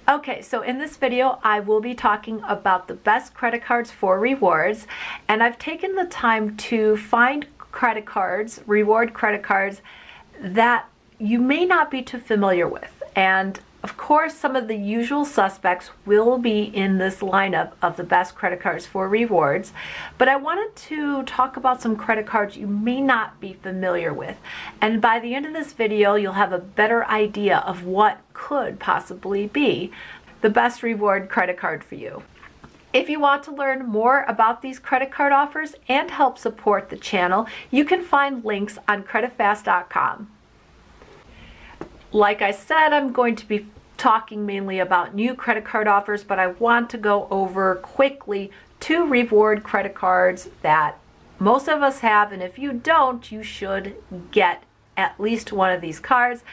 Okay, so in this video, I will be talking about the best credit cards for rewards, and I've taken the time to find credit cards, reward credit cards, that you may not be too familiar with. And of course, some of the usual suspects will be in this lineup of the best credit cards for rewards, but I wanted to talk about some credit cards you may not be familiar with. And by the end of this video, you'll have a better idea of what could possibly be the best reward credit card for you. If you want to learn more about these credit card offers and help support the channel, you can find links on CreditFast.com. Like I said, I'm going to be talking mainly about new credit card offers, but I want to go over quickly 2 reward credit cards that most of us have, and if you don't, you should get at least one of these cards.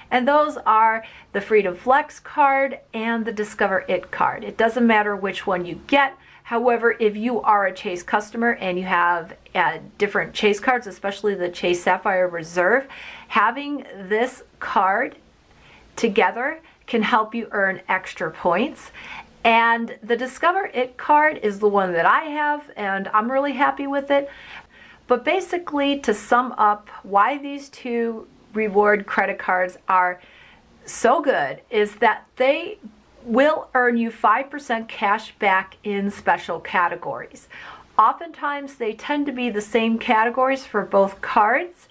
And those are the Freedom Flex card and the Discover It card. It doesn't matter which one you get. However, if you are a Chase customer and you have different Chase cards, especially the Chase Sapphire Reserve, having this card together can help you earn extra points. And the Discover It card is the one that I have, and I'm really happy with it. But basically, to sum up why these 2 reward credit cards are so good is that they will earn you 5% cash back in special categories. Oftentimes, they tend to be the same categories for both cards.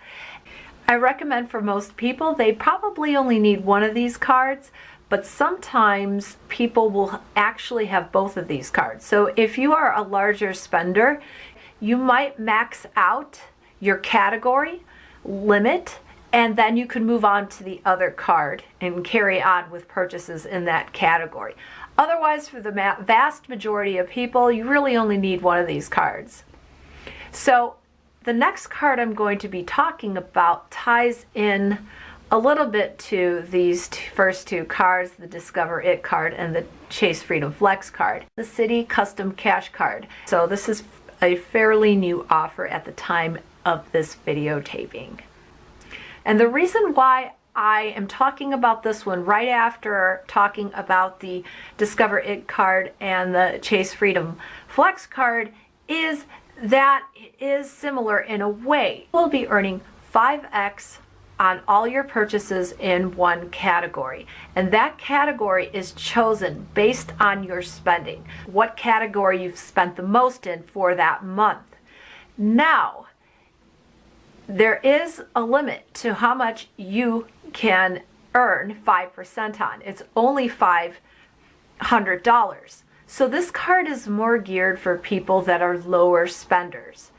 I recommend for most people, they probably only need one of these cards, but sometimes people will actually have both of these cards. So if you are a larger spender, you might max out your category limit, and then you can move on to the other card and carry on with purchases in that category. Otherwise, for the vast majority of people, you really only need one of these cards. So the next card I'm going to be talking about ties in a little bit to these first 2 cards, the Discover It card and the Chase Freedom Flex card, the Citi Custom Cash card. So this is a fairly new offer at the time of this videotaping. And the reason why I am talking about this one right after talking about the Discover It card and the Chase Freedom Flex card is that it is similar in a way. You'll be earning 5x on all your purchases in one category. And that category is chosen based on your spending, what category you've spent the most in for that month. Now, there is a limit to how much you can earn 5% on. It's only $500. So this card is more geared for people that are lower spenders.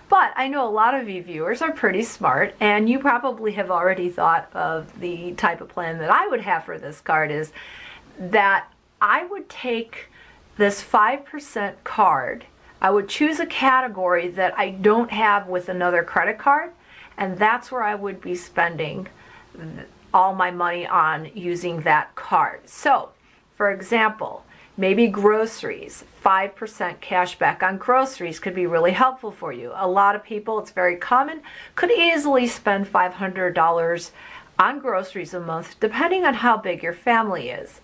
But I know a lot of you viewers are pretty smart, and you probably have already thought of the type of plan that I would have for this card is that I would take this 5% card, I would choose a category that I don't have with another credit card, and that's where I would be spending all my money on using that card. So, for example, maybe groceries, 5% cash back on groceries could be really helpful for you. A lot of people, it's very common, could easily spend $500 on groceries a month, depending on how big your family is.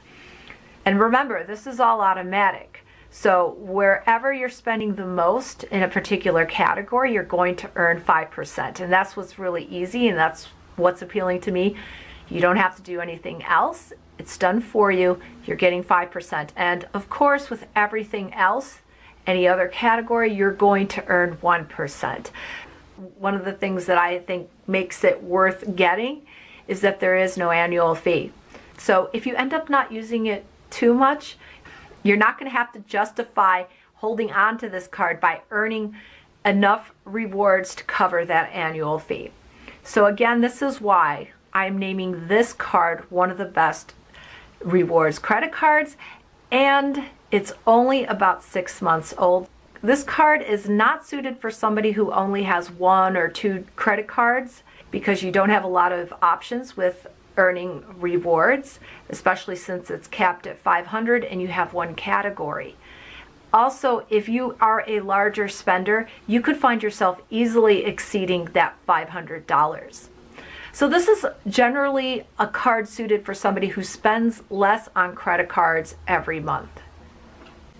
And remember, this is all automatic. So wherever you're spending the most in a particular category, you're going to earn 5%. And that's what's really easy, and that's what's appealing to me. You don't have to do anything else. It's done for you. You're getting 5%. And of course, with everything else, any other category, you're going to earn 1%. One of the things that I think makes it worth getting is that there is no annual fee. So if you end up not using it too much, you're not going to have to justify holding on to this card by earning enough rewards to cover that annual fee. So again, this is why I'm naming this card one of the best rewards credit cards, and it's only about 6 months old. This card is not suited for somebody who only has 1 or 2 credit cards because you don't have a lot of options with earning rewards, especially since it's capped at 500 and you have 1 category. Also, if you are a larger spender, you could find yourself easily exceeding that $500. So this is generally a card suited for somebody who spends less on credit cards every month.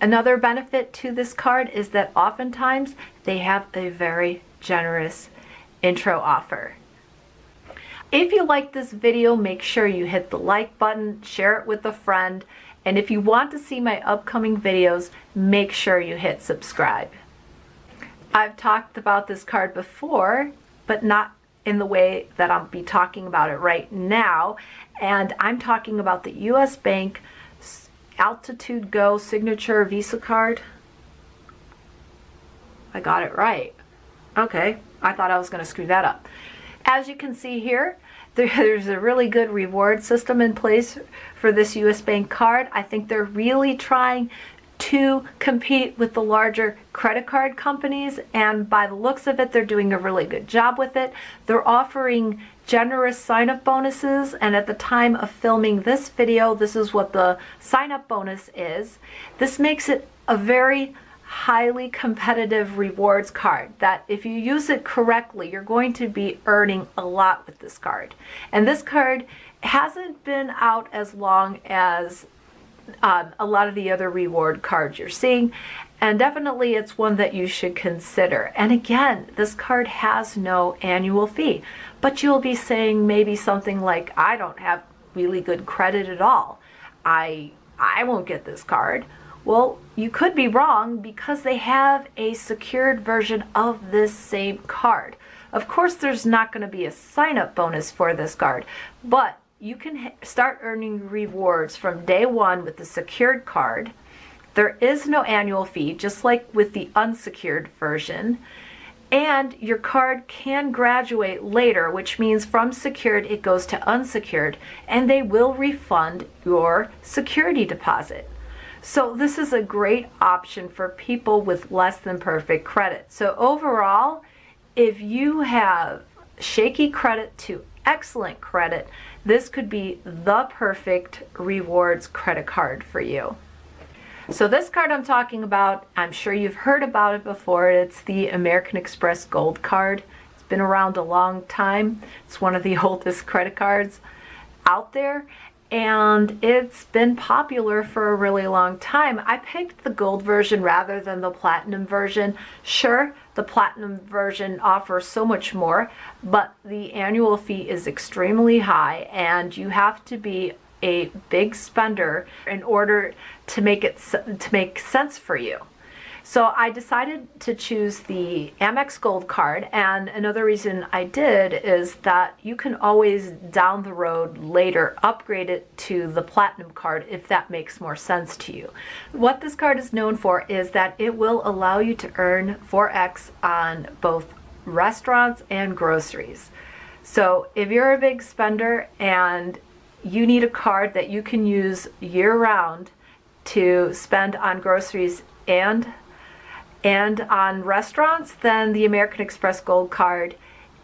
Another benefit to this card is that oftentimes they have a very generous intro offer. If you like this video, make sure you hit the like button, share it with a friend, and if you want to see my upcoming videos, make sure you hit subscribe. I've talked about this card before, but not in the way that I'll be talking about it right now, and I'm talking about the U.S. Bank Altitude Go Signature Visa card. I got it right. Okay, I thought I was going to screw that up. As you can see here, there's a really good reward system in place for this U.S. Bank card. I think they're really trying to compete with the larger credit card companies, and by the looks of it, they're doing a really good job with it. They're offering generous sign-up bonuses, and at the time of filming this video, this is what the sign-up bonus is. This makes it a very highly competitive rewards card that if you use it correctly, you're going to be earning a lot with this card. And this card hasn't been out as long as a lot of the other reward cards you're seeing, and definitely it's one that you should consider. And again, this card has no annual fee, but you'll be saying maybe something like, I don't have really good credit at all, I won't get this card. Well, you could be wrong, because they have a secured version of this same card. Of course, there's not going to be a sign-up bonus for this card, but you can start earning rewards from day one with the secured card. There is no annual fee, just like with the unsecured version. And your card can graduate later, which means from secured it goes to unsecured, and they will refund your security deposit. So this is a great option for people with less than perfect credit. So overall, if you have shaky credit to excellent credit, this could be the perfect rewards credit card for you. So this card I'm talking about, I'm sure you've heard about it before. It's the American Express Gold Card. It's been around a long time. It's one of the oldest credit cards out there, and it's been popular for a really long time. I picked the gold version rather than the platinum version. Sure, the platinum version offers so much more, but the annual fee is extremely high, and you have to be a big spender in order to make sense for you. So I decided to choose the Amex Gold card, and another reason I did is that you can always down the road later upgrade it to the Platinum card if that makes more sense to you. What this card is known for is that it will allow you to earn 4x on both restaurants and groceries. So if you're a big spender and you need a card that you can use year-round to spend on groceries and on restaurants, then the American Express Gold card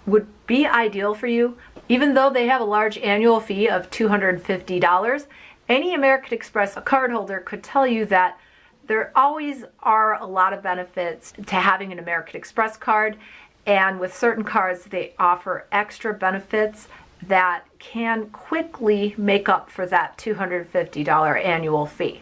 would be ideal for you. Even though they have a large annual fee of $250, any American Express cardholder could tell you that there always are a lot of benefits to having an American Express card, and with certain cards they offer extra benefits that can quickly make up for that $250 annual fee.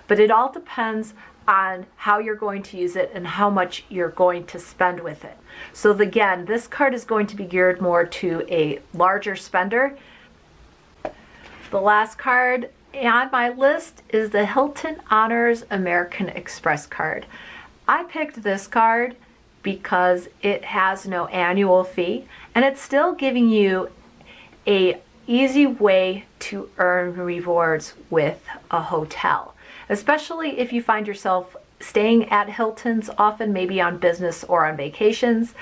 But it all depends on how you're going to use it and how much you're going to spend with it. So again, this card is going to be geared more to a larger spender. The last card on my list is the Hilton Honors American Express card. I picked this card because it has no annual fee, and it's still giving you a easy way to earn rewards with a hotel, especially if you find yourself staying at Hilton's often, maybe on business or on vacations.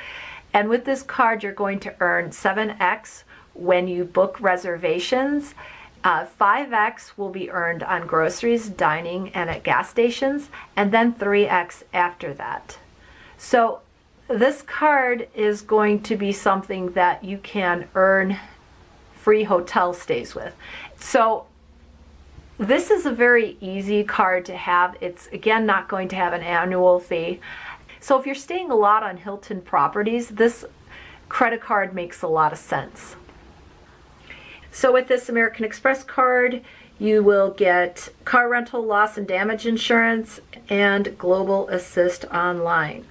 And with this card, you're going to earn 7x when you book reservations. 5x will be earned on groceries, dining, and at gas stations, and then 3x after that. So this card is going to be something that you can earn free hotel stays with. So this is a very easy card to have. It's again not going to have an annual fee. So if you're staying a lot on Hilton properties, this credit card makes a lot of sense. So with this American Express card, you will get car rental loss and damage insurance and Global Assist online.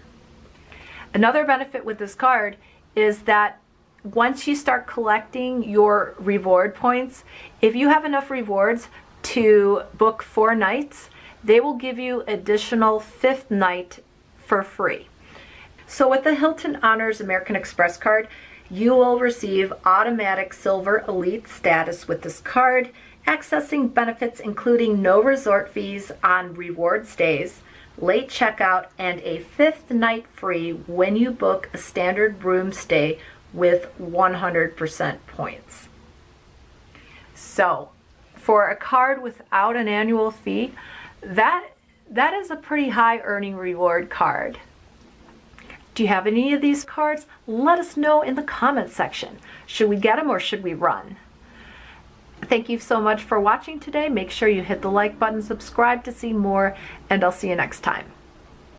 Another benefit with this card is that once you start collecting your reward points, if you have enough rewards to book 4 nights, they will give you additional 5th night for free. So with the Hilton Honors American Express card, you will receive automatic Silver Elite status with this card, accessing benefits including no resort fees on reward stays, late checkout, and a 5th night free when you book a standard room stay with 100% points. So for a card without an annual fee, that is a pretty high earning reward card. Do you have any of these cards? Let us know in the comments section. Should we get them or should we run? Thank you so much for watching today. Make sure you hit the like button, subscribe to see more, and I'll see you next time.